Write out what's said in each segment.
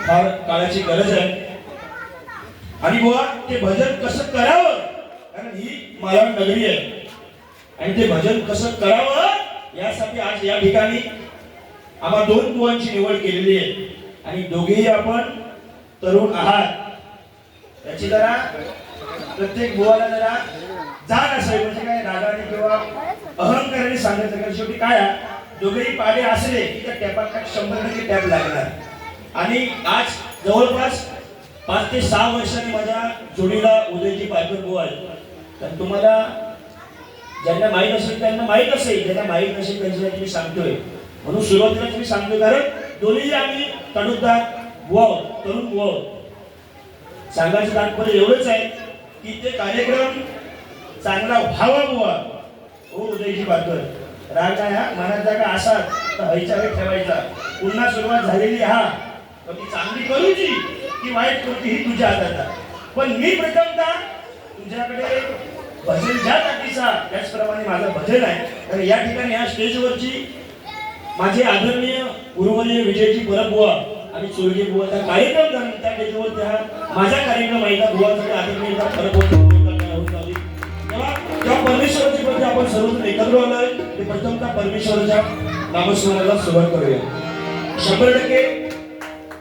फार काळाची गरज आहे आणि बुवा ते भजन कसं करावं, कारण ही मालवण नगरी आहे आणि ते भजन कसं करावं यासाठी आज या ठिकाणी आम्हा दोन बुवांची निवड केलेली आहे आणि दोघेही आपण तरुण आहात। याची जरा प्रत्येक बुवाला जरा जाण असावी, म्हणजे काय रागाने किंवा अहंकाराने सांगायचं, कारण शेवटी काय दोघेही पाडे असले की त्या टॅपात 100% टॅप लागणार आणि आज जवळपास 5 ते 6 वर्षांनी माझ्या जोडीला उदयजी पायकर बुवा आहेत। तर तुम्हाला ज्यांना माहीत असेल त्यांना माहीत असेल, ज्यांना माहीत नसेल त्यांच्यासाठी मी सांगतोय. म्हणून सुरुवातीलाच मी सांगतोय, कारण दोन्ही आम्ही तडुद्दार बुवा तरुण बुवा. सांगायचं तात्पर्य एवढंच आहे की ते कार्यक्रम चांगला व्हावा बुवा. हो उदयजी बाकर राग आहे हा, मनात जागा असा तर हयच्या वेळ ठेवायचा. पुन्हा सुरुवात झालेली हा, पण ती चांगली करूची की वाईट करूची ही तुझ्या हातात आहे. पण मी प्रथमतः तुझ्याकडे भजन ज्या ताकीचा त्याचप्रमाणे माझं भजन आहे. तर या ठिकाणी या स्टेजवरची माझे आदरणीय गुरुवर्य विजयजी परब बुवा आणि चोरगे बुवाचा कार्यक्रम झाला. त्या स्टेजवर त्या माझा कार्यक्रम आहे बुवाचा आदरणीय परब तेव्हा परमेश्वराची प्रती आपण सर्वजण एकत्र आलोय. ते प्रथमतः परमेश्वराच्या नामस्मरणाला सुरुवात करूया. 100%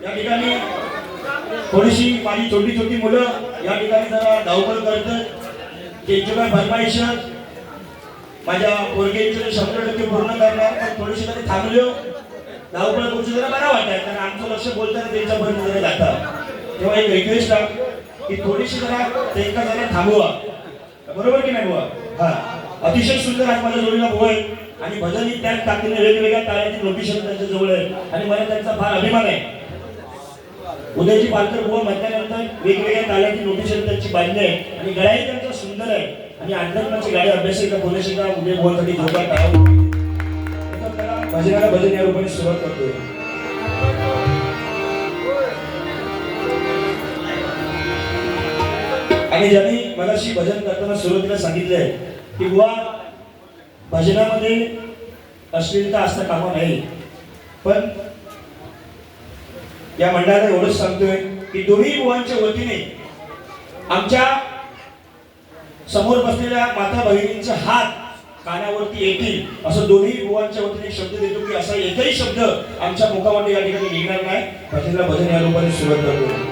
या ठिकाणी थोडीशी माझी छोटी छोटी मुलं या ठिकाणी जरा धावपळ करतात. त्यांची काय फरमाईश माझ्या पोरगेचे 100% पूर्ण करणार, पण थोडीशी तरी थांबलो धावपळ करूची जरा बरा वाटत, कारण आमचं लक्ष बोलताना त्यांच्यापर्यंत जरा जातं. तेव्हा एक रिक्वेस्ट आहे की थोडीशी जरा त्यांना जरा थांबवा. बरोबर की नाही बुवा? हा, अतिशय सुंदर आज माझ्या जोडीला बुवा आहे आणि भजन ही त्याच ताकदीने वेगवेगळ्या तालाची नोटिशन त्यांच्या जवळ आहे आणि मला त्यांचा फार अभिमान आहे. उदयजी पालकर बुवा म्हटल्यानंतर वेगवेगळ्या तालाची नोटिशन त्यांची बांधली आहे आणि गळाही त्यांचा सुंदर आहे आणि अध्यात्माची गाडी अभ्यासिका बोलशिका उदय बुवासाठी जोरदार टाळा. त्याला भजनाला भजन या रूपाने सुरुवात करतोय. आणि ज्यांनी मगाशी भजन करताना सुरुवातीला सांगितलंय की बुवा भजनामध्ये अश्लीलता असता कामा नाही, पण या मंडळाला एवढंच सांगतोय की दोन्ही बुवांच्या वतीने आमच्या समोर बसलेल्या माता भगिनींचे हात कानावरती येतील असं दोन्ही बुवांच्या वतीने शब्द देतो की असा एकही शब्द आमच्या मुखामध्ये या ठिकाणी निघणार नाही. भजनाला भजन या रूपाने सुरुवात करतो.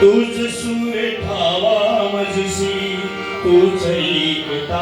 तुझ सूर ठावा मजसी तुझ ऐकता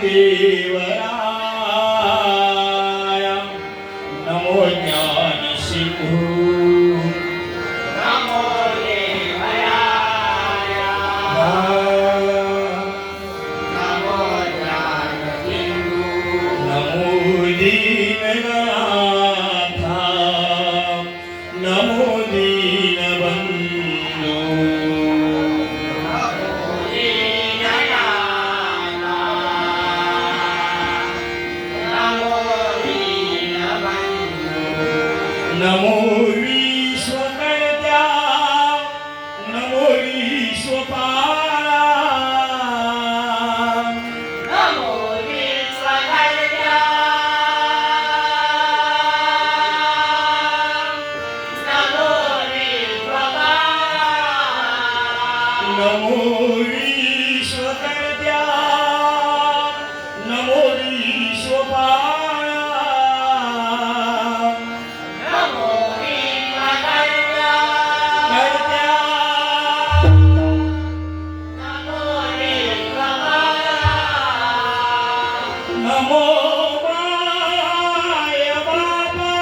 देवराया नमो ज्ञान सिंधू नमो देवराया नमो ज्ञानसिंधू नमो दीननाथा नमो दीनबंधू नमो दीननाथा नमो दीनबंधू नमो विश्वकर्त्या नमो विश्वपाला नमो विश्वकर्त्या नमो विश्वपाला नमो विश्वकर्त्या नमो विश्वपाला नमो विश्वकर्त्या कर्त्या नमो विश्वपाला नमो माय बाबा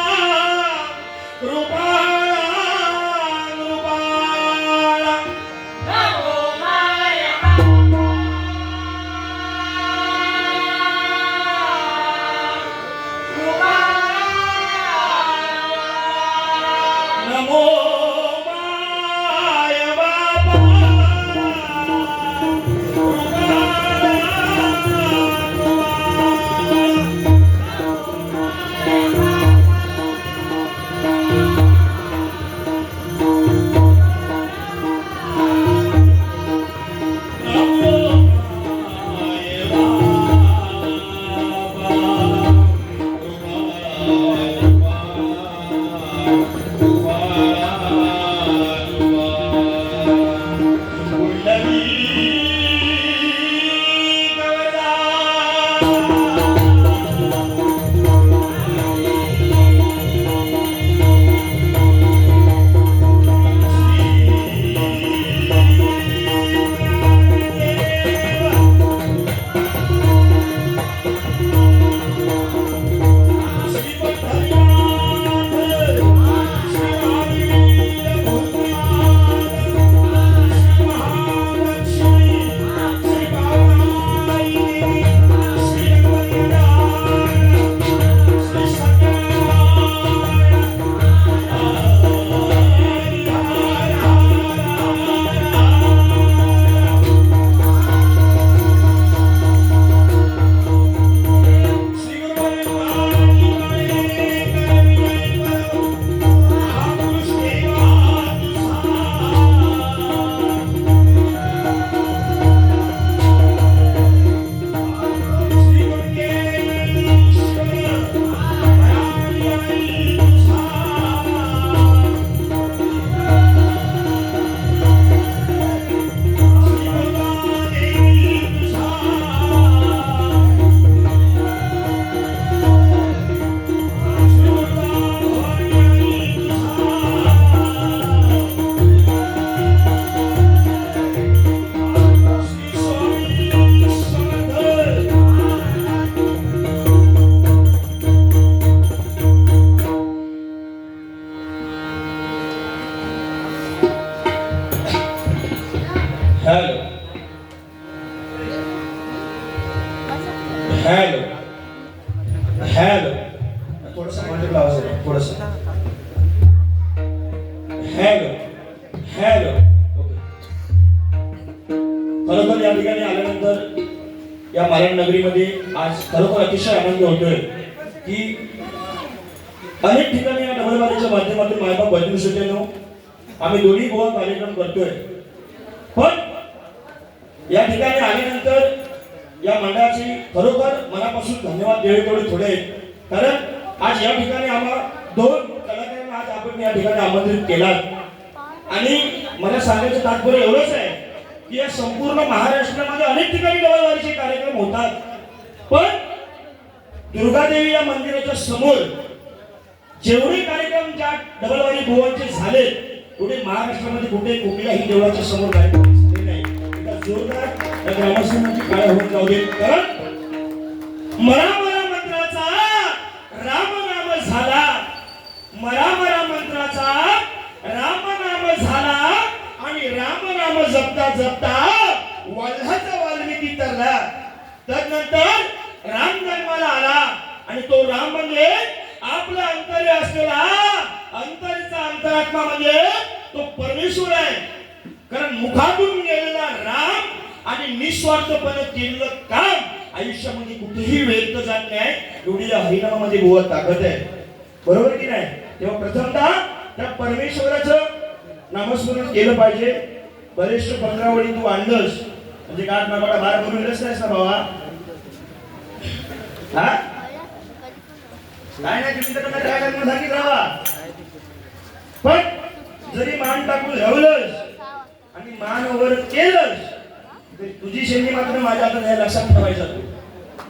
कृपाळा नमो माया नमो माय बाबा हॅलो हॅलो हॅलो थोडस माझ्याकडे आवाज आहे थोडस हॅलो हॅलो ओके खरोखर या ठिकाणी आल्यानंतर या मालवण नगरीमध्ये आज खरोखर अतिशय आनंद होतोय की अनेक ठिकाणी या डबलबारीच्या माध्यमातून मायबाप भजन श्रोतेनो आम्ही दोन्ही गोवा कार्यक्रम करतोय पण या ठिकाणी आल्यानंतर या मंडळाची खरोखर मनापासून धन्यवाद द्यावे तेवढे थोडे आहेत कारण आज या ठिकाणी आम्हाला दोन कलाकारांना आज आपण या ठिकाणी आमंत्रित केलात आणि मला सांगायचं तात्पर्य एवढंच आहे की या संपूर्ण महाराष्ट्रामध्ये अनेक ठिकाणी डबलबारीचे कार्यक्रम होतात पण दुर्गादेवी या मंदिराच्या समोर जेवढे कार्यक्रम ज्या डबलवारी गोवांचे झाले तेवढे महाराष्ट्रामध्ये कुठे कुठल्याही देवळाच्या समोर कार्यक्रम झाले नाही. जोरदार ग्रामस्थांची काळ होऊन जाऊ दे कारण मरा मरा मंत्राचा राम नाम झाला, मरा मरा मंत्राचा राम नाम झाला आणि राम नाम जपता जपता वल्हाचा वाल्मिकी तरला. तदनंतर राम जन्माला आला आणि तो राम म्हणजे आपला अंतर्य असलेला अंतरीचा अंतरात्मा म्हणजे तो परमेश्वर आहे. कारण मुखातून गेलेला राम आणि निस्वार्थपणे केलेलं काम आयुष्यामध्ये कुठेही व्यक्त जात नाही. एवढी या हरिनामामध्ये बुवा ताकद आहे, बरोबर की नाही? तेव्हा प्रथमतः त्या परमेश्वराचं नामस्मरण केलं पाहिजे. बरेचशे 15 वळी तू आणलंस म्हणजे काय मला बार करून दिलंच नाहीस ना बाबा? हा काय नाही तुमच्याकडे काय लागलं सांगित राहा. पण जरी मान टाकून राहलंस आणि मान वर केलंस तर तुझी शेंडी मात्र माझ्या हातात हे लक्षात ठेवायचं तू.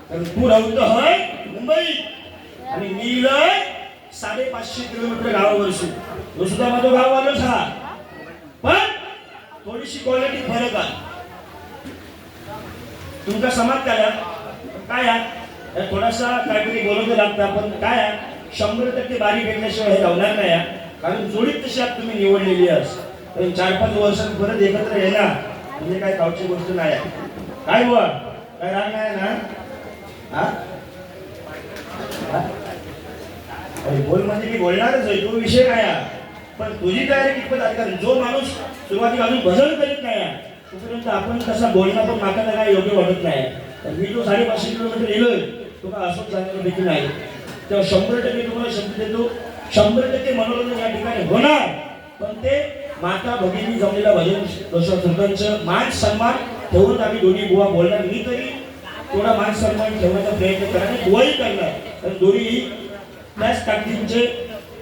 कारण तू राहून होय मुंबईत आणि मी इलय 550 किलोमीटर गावावरशी. तो सुद्धा माझा गाव आलोच हा, पण थोडीशी क्वालिटी फरक आहे. तुमचा समाज काय आहे थोडासा काहीतरी बोलवं लागतं, पण काय आहे 100% बारी भेटल्याशिवाय हे लावणार नाही. कारण जोडीत तशी आज तुम्ही निवडलेली आहेस. 4-5 वर्षात परत एकत्र येणार म्हणजे काय गावची गोष्ट नाही आहे. काय बुवा काय राग नाही ना? हा अरे बोल म्हणजे मी बोलणारच आहे, तो विषय काय आहे. पण तुझी तयारी कितपत आहे? कारण जो माणूस सुरुवातीला अजून भजन करीत नाही तोपर्यंत आपण तसा बोलणं पण माका काय योग्य वाटत नाही. मी तो 550 किलोमीटर गेलोय, तो का असंच सांगणं देखील नाही. तेव्हा 100% तुम्हाला शब्द देतो, 100% मनोरंजन या ठिकाणी होणार. पण ते माता भगिनी जमलेला भजन संतांचं मान सन्मान ठेवून आम्ही दोन्ही बुवा बोलणार. मी तरी थोडा मान सन्मान ठेवण्याचा प्रयत्न करणार आणि बुवाही करणार. कारण दोन्ही त्याच ताकदीचे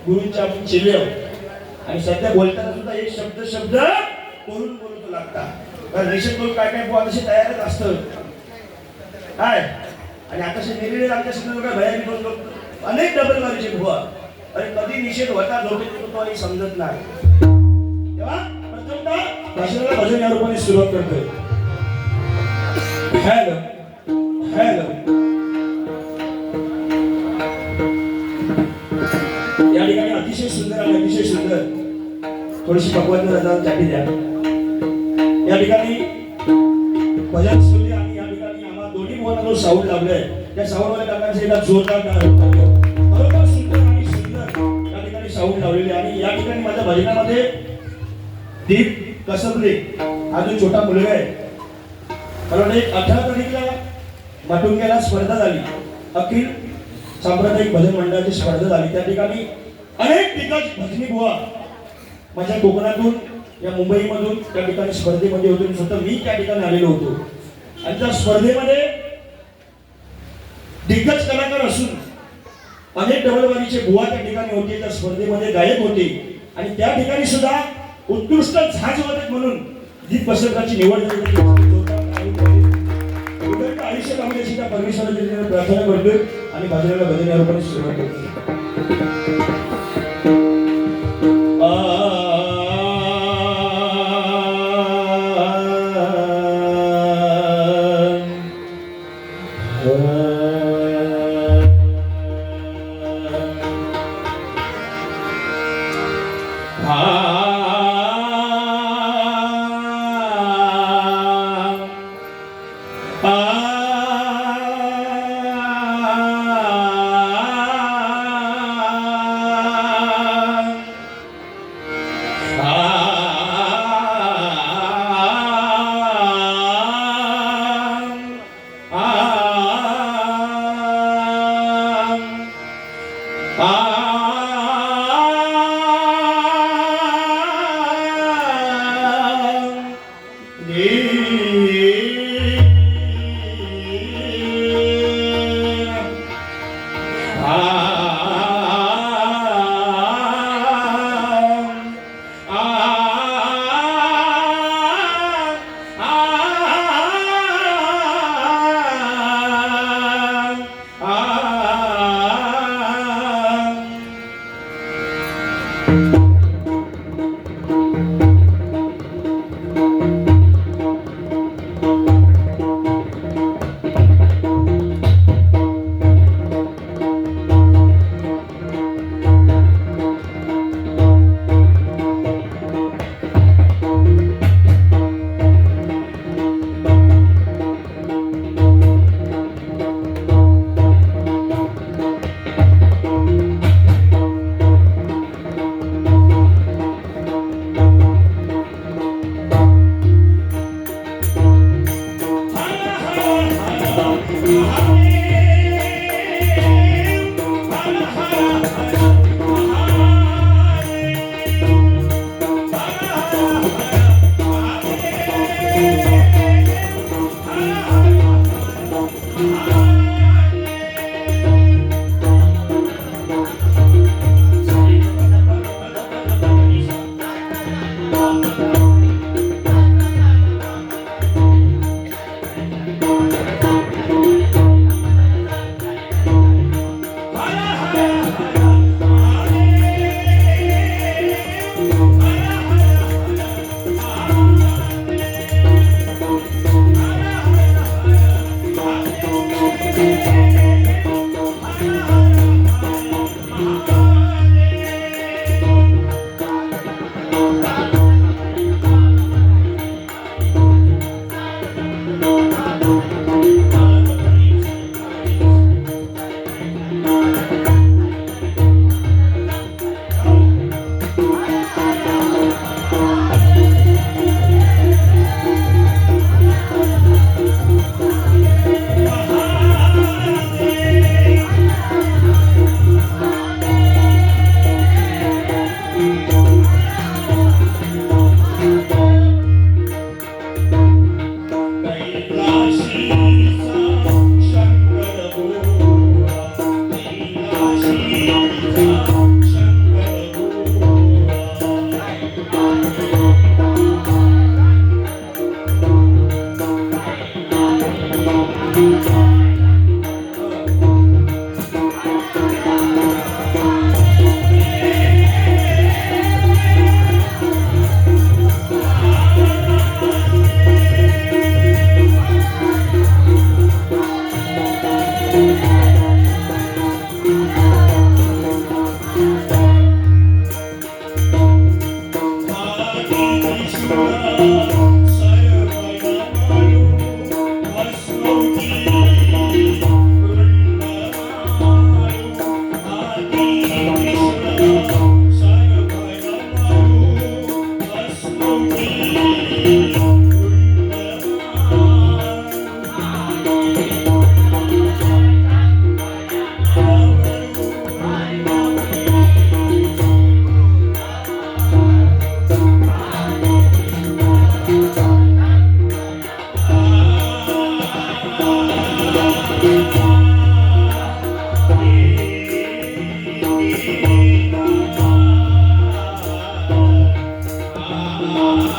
गुरूंचे आपण चेले आहोत. आणि सध्या बोलताना सुद्धा एक शब्द करून बोलतो लागतात. कारण रेषेत लोक काय काय बुवा तसे तयारच असतं काय. आणि आता निर्णय आमच्या समोर काय भयानी बोलतो अनेक डबलबारीचे बुवा. अरे कधी निषेध होता लोक समजत नाही. तेव्हा प्रथमतः भाषणाला भजन या रूपाने सुरुवात करतोय. हॅलो हॅलो या ठिकाणी अतिशय सुंदर आणि अतिशय सुंदर थोडीशी भगवंत चाटी द्या. या ठिकाणी भजन सुरू आणि या ठिकाणी आम्हाला दोन्ही भावांना साऊंड लावलंय. त्या साऊंडवाल्या काकांचे एकदा जोरदार बरोबर सुंदर आणि सुंदर या ठिकाणी साऊंड लावलेले. आणि या ठिकाणी माझ्या भजनामध्ये दीप कसबले हा जो छोटा मुलगा आहे, मला वाटतं 18 तारखेला माटुंग्याला स्पर्धा झाली, अखिल सांप्रदायिक भजन मंडळाची स्पर्धा झाली. त्या ठिकाणी अनेक दिग्गज भजनी बुवा माझ्या कोकणातून या मुंबईमधून त्या ठिकाणी स्पर्धेमध्ये होते. स्वतः मी त्या ठिकाणी आलेलो होतो. आणि त्या स्पर्धेमध्ये दिग्गज कलाकार असून अनेक डबलबारीचे बुवा त्या ठिकाणी होते, त्या स्पर्धेमध्ये गायक होते. आणि त्या ठिकाणी सुद्धा उत्कृष्ट झांजवादक म्हणून दीप कसबराची निवड झाली. आयुष्य लावण्याची त्या परमेश्वराची प्रार्थना करतोय आणि भजनाला भजन या रूपाने सुरुवात करतोय.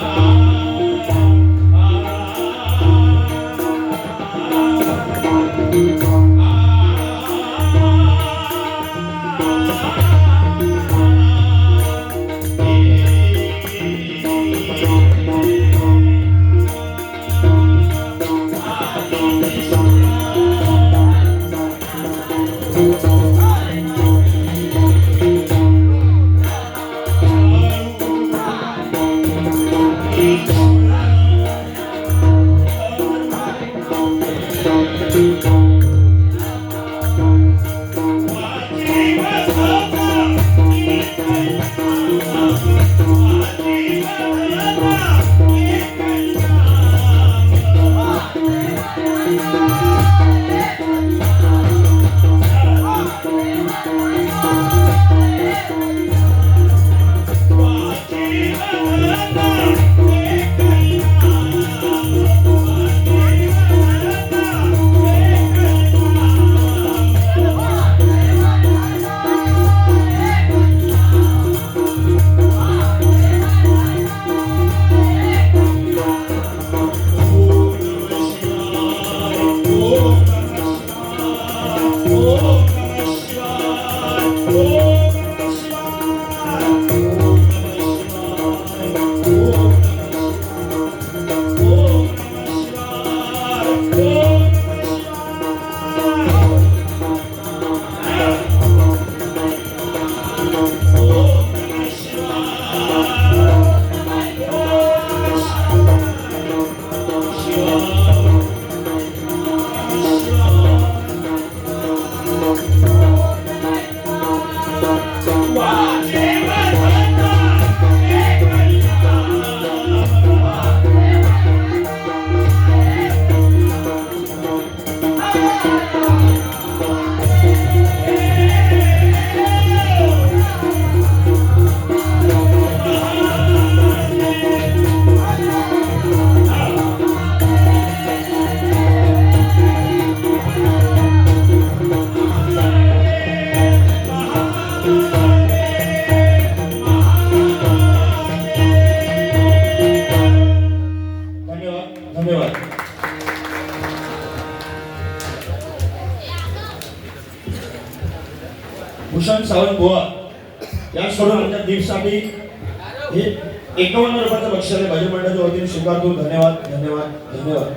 Ah भूषण सावंत बुवा या सोडून आमच्या दीपसाठी हे 51 रुपयाचं बक्षीस आहे भजन मंडळाच्या वतीने स्वीकारतो. धन्यवाद धन्यवाद धन्यवाद.